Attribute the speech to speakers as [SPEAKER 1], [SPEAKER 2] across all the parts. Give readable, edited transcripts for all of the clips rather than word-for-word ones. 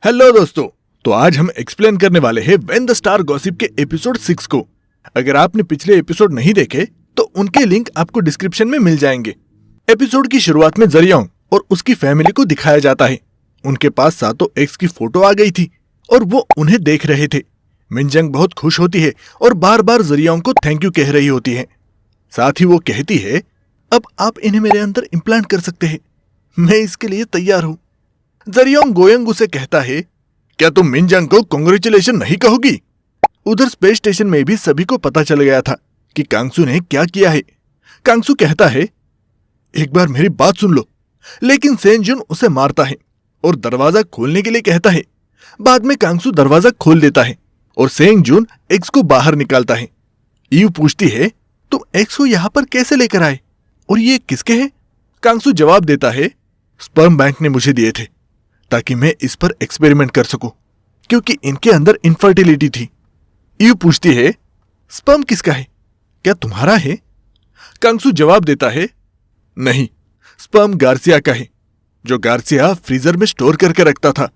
[SPEAKER 1] Hello दोस्तों, तो आज हम एक्सप्लेन करने वाले हैं व्हेन द स्टार गॉसिप के एपिसोड 6 को। अगर आपने पिछले एपिसोड नहीं देखे तो उनके लिंक आपको डिस्क्रिप्शन में मिल जाएंगे। एपिसोड की शुरुआत में जरियोंग और उसकी फैमिली को दिखाया जाता है। उनके पास सातों एक्स की फोटो आ गई थी और वो उन्हें देख रहे थे। मिनजंग बहुत खुश होती है और बार बार जरियोंग को थैंक यू कह रही होती है। साथ ही वो कहती है, अब आप इन्हें मेरे अंदर इम्प्लांट कर सकते हैं, मैं इसके लिए तैयार हूं। जरियोंग गोयंगू से कहता है, क्या तुम मिनजंग को कांग्रेचुलेशन नहीं कहोगी? उधर स्पेस स्टेशन में भी सभी को पता चल गया था कि कांगसू ने क्या किया है। कांगसू कहता है, एक बार मेरी बात सुन लो, लेकिन सेंजुन उसे मारता है और दरवाजा खोलने के लिए कहता है। बाद में कांगसू दरवाजा खोल देता है और सेंजुन एक्स को बाहर निकालता है। ईव पूछती है, तुम एक्स को यहां पर कैसे लेकर आए और ये किसके हैं? कांगसू जवाब देता है, स्पर्म बैंक ने मुझे दिए थे ताकि मैं इस पर एक्सपेरिमेंट कर सकूं, क्योंकि इनके अंदर इनफर्टिलिटी थी। ईव पूछती है, स्पर्म किसका है, क्या तुम्हारा है? कांगसू जवाब देता है, नहीं, स्पर्म गार्सिया का है, जो गार्सिया फ्रीजर में स्टोर करके रखता था।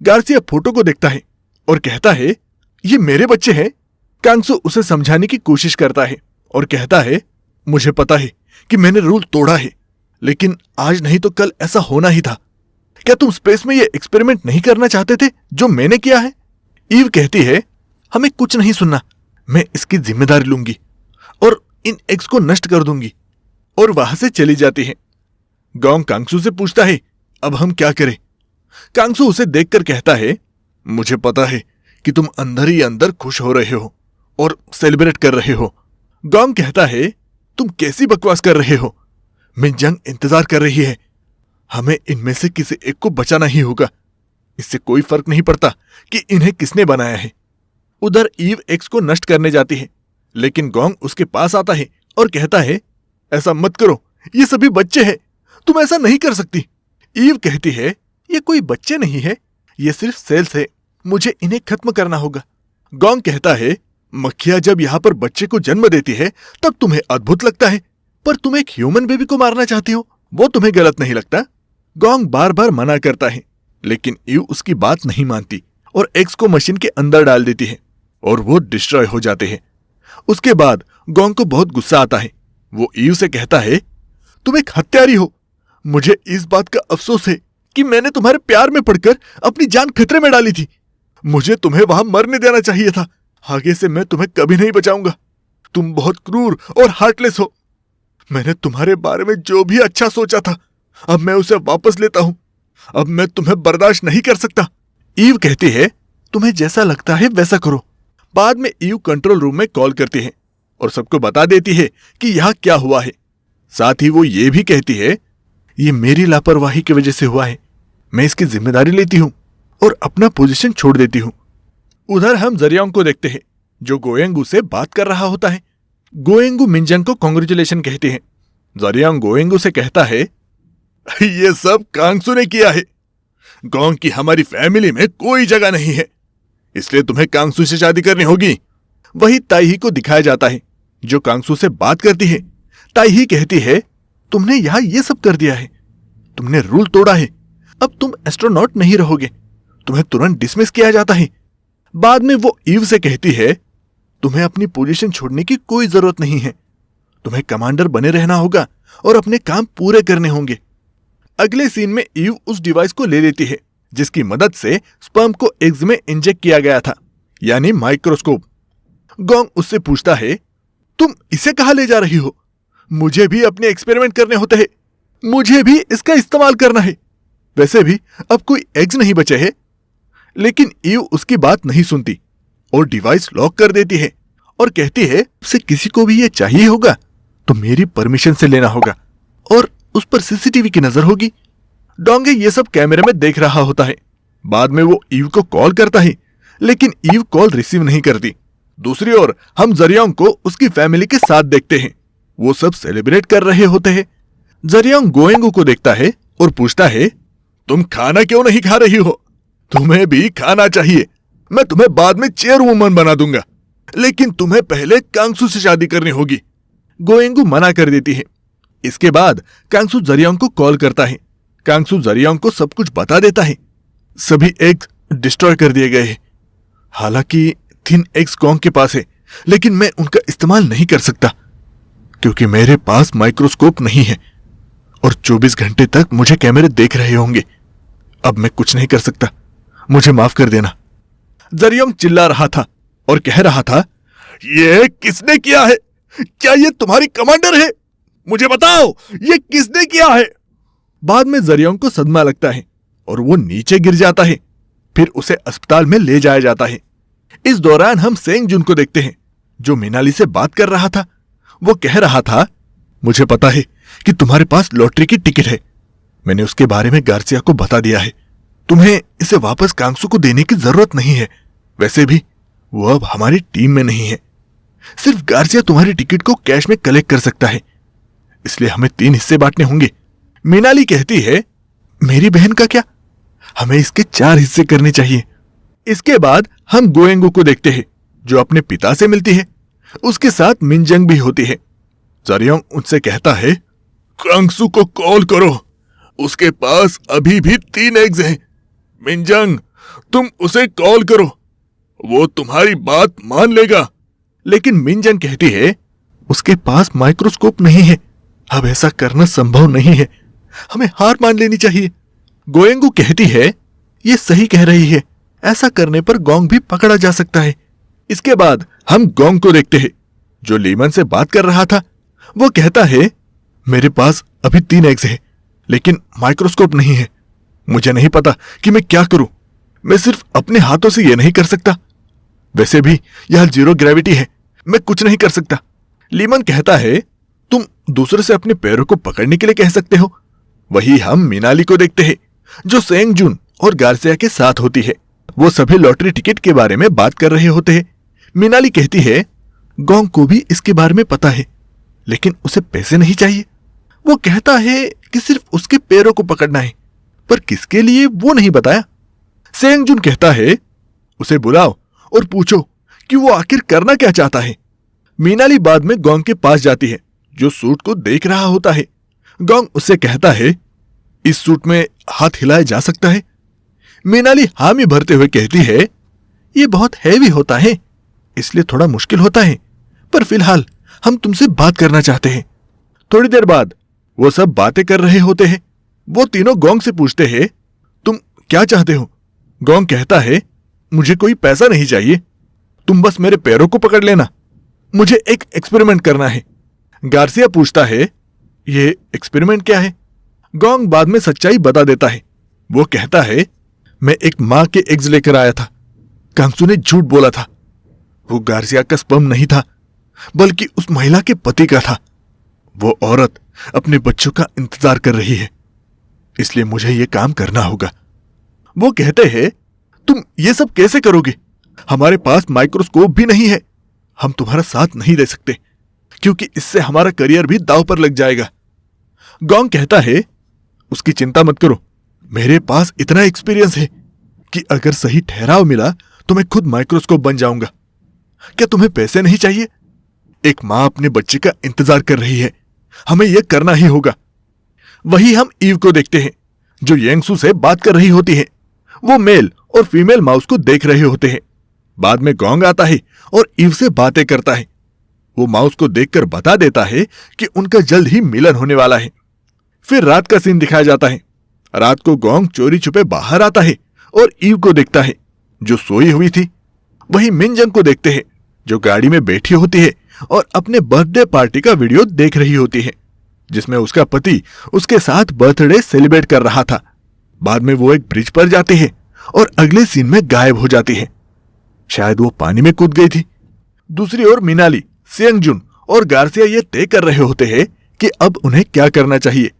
[SPEAKER 1] गार्सिया फोटो को देखता है और कहता है, ये मेरे बच्चे हैं। कांगसू उसे समझाने की कोशिश करता है और कहता है, मुझे पता है कि मैंने रूल तोड़ा है, लेकिन आज नहीं तो कल ऐसा होना ही था। क्या तुम स्पेस में ये एक्सपेरिमेंट नहीं करना चाहते थे जो मैंने किया है? ईव कहती है, हमें कुछ नहीं सुनना, मैं इसकी जिम्मेदारी लूंगी और इन एग्स को नष्ट कर दूंगी, और वहां से चली जाती है। गोंग कांगसू से पूछता है, अब हम क्या करें? कांगसू उसे देखकर कहता है, मुझे पता है कि तुम अंदर ही अंदर खुश हो रहे हो और सेलिब्रेट कर रहे हो। गोंग कहता है, तुम कैसी बकवास कर रहे हो? मिनजंग इंतजार कर रही है, हमें इनमें से किसी एक को बचाना ही होगा। इससे कोई फर्क नहीं पड़ता कि इन्हें किसने बनाया है। उधर ईव एक्स को नष्ट करने जाती है, लेकिन गोंग उसके पास आता है और कहता है, ऐसा मत करो, ये सभी बच्चे हैं, तुम ऐसा नहीं कर सकती। ईव कहती है, ये कोई बच्चे नहीं है, ये सिर्फ सेल्स है, मुझे इन्हें खत्म करना होगा। गोंग कहता है, मक्खियां जब यहां पर बच्चे को जन्म देती है तब तुम्हें अद्भुत लगता है, पर तुम एक ह्यूमन बेबी को मारना चाहती हो, वो तुम्हें गलत नहीं लगता? गोंग बार बार मना करता है, लेकिन ईव उसकी बात नहीं मानती और एक्स को मशीन के अंदर डाल देती है और वो डिस्ट्रॉय हो जाते हैं। उसके बाद गोंग को बहुत गुस्सा आता है। वो ईव से कहता है, तुम एक हत्यारी हो, मुझे इस बात का अफसोस है कि मैंने तुम्हारे प्यार में पड़कर अपनी जान खतरे में डाली थी। मुझे तुम्हें वहां मरने देना चाहिए था। आगे से मैं तुम्हें कभी नहीं बचाऊंगा। तुम बहुत क्रूर और हार्टलेस हो। मैंने तुम्हारे बारे में जो भी अच्छा सोचा था, अब मैं उसे वापस लेता हूं। अब मैं तुम्हें बर्दाश्त नहीं कर सकता। ईव कहती है, तुम्हें जैसा लगता है वैसा करो। बाद में ईव कंट्रोल रूम में कॉल करती है और सबको बता देती है कि यहां क्या हुआ है। साथ ही वो ये भी कहती है, ये मेरी लापरवाही की वजह से हुआ है, मैं इसकी जिम्मेदारी लेती हूं और अपना पोजीशन छोड़ देती हूं। उधर हम जरियोंग को देखते हैं, जो गोयंगू से बात कर रहा होता है। गोयंगू मिनजंग को कांग्रेचुलेशन कहते हैं। जरियोंग गोयंगू से कहता है, ये सब कांगसू ने किया है। गोंग की हमारी फैमिली में कोई जगह नहीं है, इसलिए तुम्हें कांगसू से शादी करनी होगी। वही ताइही को दिखाया जाता है, जो कांगसू से बात करती है। ताइही कहती है, तुमने यहां ये सब कर दिया है, तुमने रूल तोड़ा है, अब तुम एस्ट्रोनॉट नहीं रहोगे, तुम्हें तुरंत डिसमिस किया जाता है। बाद में वो ईव से कहती है, तुम्हें अपनी पोजीशन छोड़ने की कोई जरूरत नहीं है, तुम्हें कमांडर बने रहना होगा और अपने काम पूरे करने होंगे। अगले सीन में ईव उस डिवाइस को ले लेती है जिसकी मदद से स्पर्म को एग्स में इंजेक्ट किया गया था, यानी माइक्रोस्कोप। गोंग उससे पूछता है, तुम इसे कहां ले जा रही हो? मुझे भी अपने एक्सपेरिमेंट करने होते हैं, मुझे भी इसका इस्तेमाल करना है। वैसे भी अब कोई एग्स नहीं बचे हैं। लेकिन ईव उसकी बात नहीं सुनती और डिवाइस लॉक कर देती है और कहती है, उसे किसी को भी ये चाहिए होगा तो मेरी परमिशन से लेना होगा और उस पर सीसीटीवी की नजर होगी। डोंगे ये सब कैमरे में देख रहा होता है। बाद में वो ईव को कॉल करता है, लेकिन ईव कॉल रिसीव नहीं करती। दूसरी ओर हम जरियोंग को उसकी फैमिली के साथ देखते हैं। वो सब सेलिब्रेट कर रहे होते हैं। जरियोंग गोयंगू को देखता है और पूछता है, तुम खाना क्यों नहीं खा रही हो? तुम्हें भी खाना चाहिए। मैं तुम्हें बाद में चेयरवुमन बना दूंगा, लेकिन तुम्हें पहले कांगसू से शादी करनी होगी। गोयंगू मना कर देती है। इसके बाद कांगसू जरियोंग को कॉल करता है। कांगसू जरियोंग को सब कुछ बता देता है। सभी एग्स डिस्ट्रॉय कर दिए गए हैं। हालांकि 3x गोंग के पास है, लेकिन मैं उनका इस्तेमाल नहीं कर सकता क्योंकि मेरे पास माइक्रोस्कोप नहीं है और 24 घंटे तक मुझे कैमरे देख रहे होंगे। अब मैं कुछ नहीं कर सकता, मुझे माफ कर देना। जरियोंग चिल्ला रहा था और कह रहा था, ये किसने किया है? क्या ये तुम्हारी कमांडर है? मुझे बताओ, ये किसने किया है? बाद में जरियोंग को सदमा लगता है और वो नीचे गिर जाता है। फिर उसे अस्पताल में ले जाया जाता है। इस दौरान हम सेंग जुन को देखते हैं, जो मिनाली से बात कर रहा था। वो कह रहा था, मुझे पता है कि तुम्हारे पास लॉटरी की टिकट है। मैंने उसके बारे में गार्सिया को बता दिया है। तुम्हें इसे वापस कांगसू को देने की जरूरत नहीं है। वैसे भी वो अब हमारी टीम में नहीं है। सिर्फ गार्सिया तुम्हारी टिकट को कैश में कलेक्ट कर सकता है, इसलिए हमें 3 हिस्से बांटने होंगे। मिनाली कहती है, मेरी बहन का क्या? हमें इसके 4 हिस्से करने चाहिए। इसके बाद हम गोएंगू को देखते हैं, जो अपने पिता से मिलती है। उसके साथ मिनजंग भी होती है। जरियोंग उनसे कहता है, कांगसू को कॉल करो, उसके पास अभी भी 3 एग्स हैं। मिनजंग, तुम उसे कॉल करो, वो तुम्हारी बात मान लेगा। लेकिन मिनजंग कहती है, उसके पास माइक्रोस्कोप नहीं है, अब ऐसा करना संभव नहीं है, हमें हार मान लेनी चाहिए। गोएंगू कहती है, ये सही कह रही है, ऐसा करने पर गोंग भी पकड़ा जा सकता है। इसके बाद हम गोंग को देखते हैं, जो लीमन से बात कर रहा था। वो कहता है, मेरे पास अभी 3 एग्स है, लेकिन माइक्रोस्कोप नहीं है। मुझे नहीं पता कि मैं क्या करूं। मैं सिर्फ अपने हाथों से यह नहीं कर सकता। वैसे भी यह 0 ग्रेविटी है, मैं कुछ नहीं कर सकता। लीमन कहता है, तुम दूसरे से अपने पैरों को पकड़ने के लिए कह सकते हो। वही हम मिनाली को देखते हैं, जो सेंग जुन और गार्सिया के साथ होती है। वो सभी लॉटरी टिकट के बारे में बात कर रहे होते हैं। मिनाली कहती है, गोंग को भी इसके बारे में पता है, लेकिन उसे पैसे नहीं चाहिए। वो कहता है कि सिर्फ उसके पैरों को पकड़ना है, पर किसके लिए वो नहीं बताया। सेंग जुन कहता है, उसे बुलाओ और पूछो कि वो आखिर करना क्या चाहता है। मिनाली बाद में गोंग के पास जाती है, जो सूट को देख रहा होता है। गोंग उससे कहता है, इस सूट में हाथ हिलाया जा सकता है? मिनाली हामी भरते हुए कहती है, ये बहुत हैवी होता है, इसलिए थोड़ा मुश्किल होता है, पर फिलहाल हम तुमसे बात करना चाहते हैं। थोड़ी देर बाद वो सब बातें कर रहे होते हैं। वो तीनों गोंग से पूछते हैं, तुम क्या चाहते हो? गोंग कहता है, मुझे कोई पैसा नहीं चाहिए, तुम बस मेरे पैरों को पकड़ लेना, मुझे एक एक्सपेरिमेंट करना है। गार्सिया पूछता है, ये एक्सपेरिमेंट क्या है? गोंग बाद में सच्चाई बता देता है। वो कहता है, मैं एक मां के एग्स लेकर आया था। कांगसू ने झूठ बोला था। वो गार्सिया का स्पर्म नहीं था, बल्कि उस महिला के पति का था। वो औरत अपने बच्चों का इंतजार कर रही है, इसलिए मुझे यह काम करना होगा। वो कहते हैं, तुम ये सब कैसे करोगे? हमारे पास माइक्रोस्कोप भी नहीं है, हम तुम्हारा साथ नहीं दे सकते, क्योंकि इससे हमारा करियर भी दांव पर लग जाएगा। गोंग कहता है, उसकी चिंता मत करो, मेरे पास इतना एक्सपीरियंस है कि अगर सही ठहराव मिला तो मैं खुद माइक्रोस्कोप बन जाऊंगा। क्या तुम्हें पैसे नहीं चाहिए? एक मां अपने बच्चे का इंतजार कर रही है, हमें यह करना ही होगा। वही हम ईव को देखते हैं, जो येंगसू से बात कर रही होती है। वो मेल और फीमेल माउस को देख रहे होते हैं। बाद में गोंग आता है और ईव से बातें करता है। वो माउस को देखकर बता देता है कि उनका जल्द ही मिलन होने वाला है। फिर रात का सीन दिखाया जाता है। रात को गोंग चोरी छुपे बाहर आता है और ईव को देखता है, जो सोई हुई थी। वही मिनजंग को देखते हैं, जो गाड़ी में बैठी होती है और अपने बर्थडे पार्टी का वीडियो देख रही होती है, जिसमें उसका पति उसके साथ बर्थडे सेलिब्रेट कर रहा था। बाद में वो एक ब्रिज पर जाते हैं और अगले सीन में गायब हो जाती है। शायद वो पानी में कूद गई थी। दूसरी ओर मिनाली, सेंग जुन और गार्सिया ये तय कर रहे होते हैं कि अब उन्हें क्या करना चाहिए।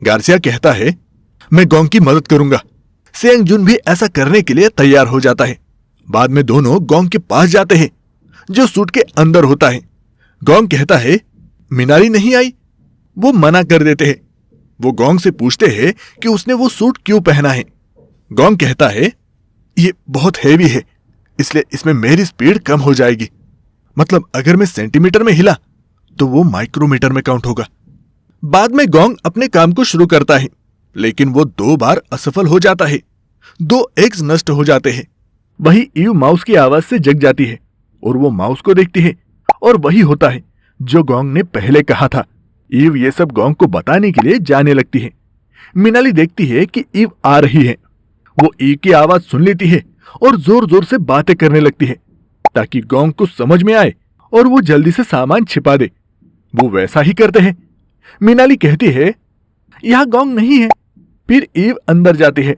[SPEAKER 1] गार्सिया कहता है, मैं गोंग की मदद करूंगा। सेंग जुन भी ऐसा करने के लिए तैयार हो जाता है। बाद में दोनों गोंग के पास जाते हैं, जो सूट के अंदर होता है। गोंग कहता है, मिनाली नहीं आई? वो मना कर देते हैं। वो गोंग से पूछते हैं कि उसने वो सूट क्यों पहना है। गोंग कहता है, ये बहुत हैवी है, इसलिए इसमें मेरी स्पीड कम हो जाएगी। मतलब अगर मैं सेंटीमीटर में हिला तो वो माइक्रोमीटर में काउंट होगा। बाद में गोंग अपने काम को शुरू करता है, लेकिन वो 2 बार असफल हो जाता है। 2 एग्स नष्ट हो जाते हैं। वही ईव माउस की आवाज से जग जाती है और वो माउस को देखती है और वही होता है जो गोंग ने पहले कहा था। ईव ये सब गोंग को बताने के लिए जाने लगती है। मिनाली देखती है कि ईव आ रही है। वो ईव की आवाज सुन लेती है और जोर जोर से बातें करने लगती है ताकि गोंग को समझ में आए और वो जल्दी से सामान छिपा दे। वो वैसा ही करते हैं। मिनाली कहती है यहां गोंग नहीं है। फिर ईव अंदर जाती है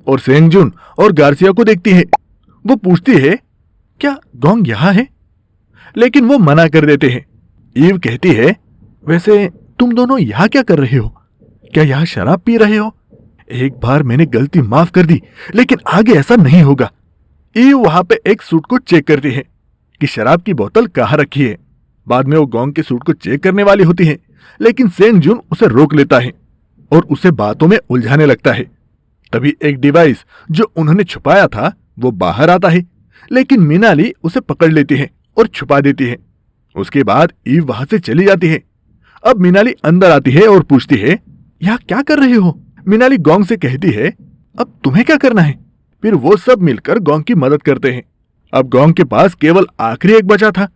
[SPEAKER 1] और सेंगजुन और गार्सिया को देखती है। वो पूछती है क्या गोंग यहां है, लेकिन वो मना कर देते हैं। ईव कहती है वैसे तुम दोनों यहां क्या कर रहे हो? क्या यहां शराब पी रहे हो? एक बार मैंने गलती माफ कर दी, लेकिन आगे ऐसा नहीं होगा। ईव वहां पे एक सूट को चेक करती है कि शराब की बोतल कहां रखी है। बाद में वो गोंग के सूट को चेक करने वाली होती है, लेकिन सेंगजुन उसे रोक लेता है और उसे बातों में उलझाने लगता है। तभी एक डिवाइस जो उन्होंने छुपाया था वो बाहर आता है, लेकिन मिनाली उसे पकड़ लेती है और छुपा देती है। उसके बाद ईव वहां से चली जाती है। अब मिनाली अंदर आती है और पूछती है यहां क्या कर रहे हो? मिनाली गोंग से कहती है अब तुम्हें क्या करना है? फिर वो सब मिलकर गोंग की मदद करते हैं। अब गोंग के पास केवल आखिरी एक बचा था।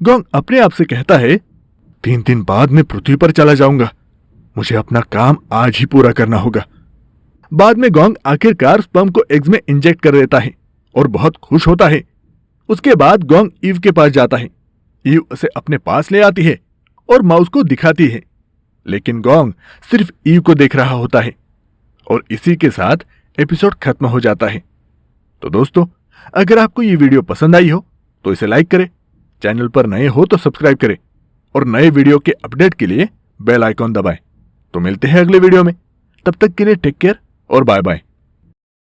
[SPEAKER 1] गोंग अपने आप से कहता है 3 दिन बाद मैं पृथ्वी पर चला जाऊंगा। मुझे अपना काम आज ही पूरा करना होगा। बाद में गोंग आखिरकार स्पर्म को एग्स में इंजेक्ट कर देता है और बहुत खुश होता है। उसके बाद गोंग ईव के पास जाता है। ईव उसे अपने पास ले आती है और माउस को दिखाती है, लेकिन गोंग सिर्फ ईव को देख रहा होता है। और इसी के साथ एपिसोड खत्म हो जाता है। तो दोस्तों, अगर आपको ये वीडियो पसंद आई हो तो इसे लाइक करें, चैनल पर नए हो तो सब्सक्राइब करें और नए वीडियो के अपडेट के लिए बेल आइकॉन दबाएं। तो मिलते हैं अगले वीडियो में। तब तक के लिए टेक केयर और बाय बाय।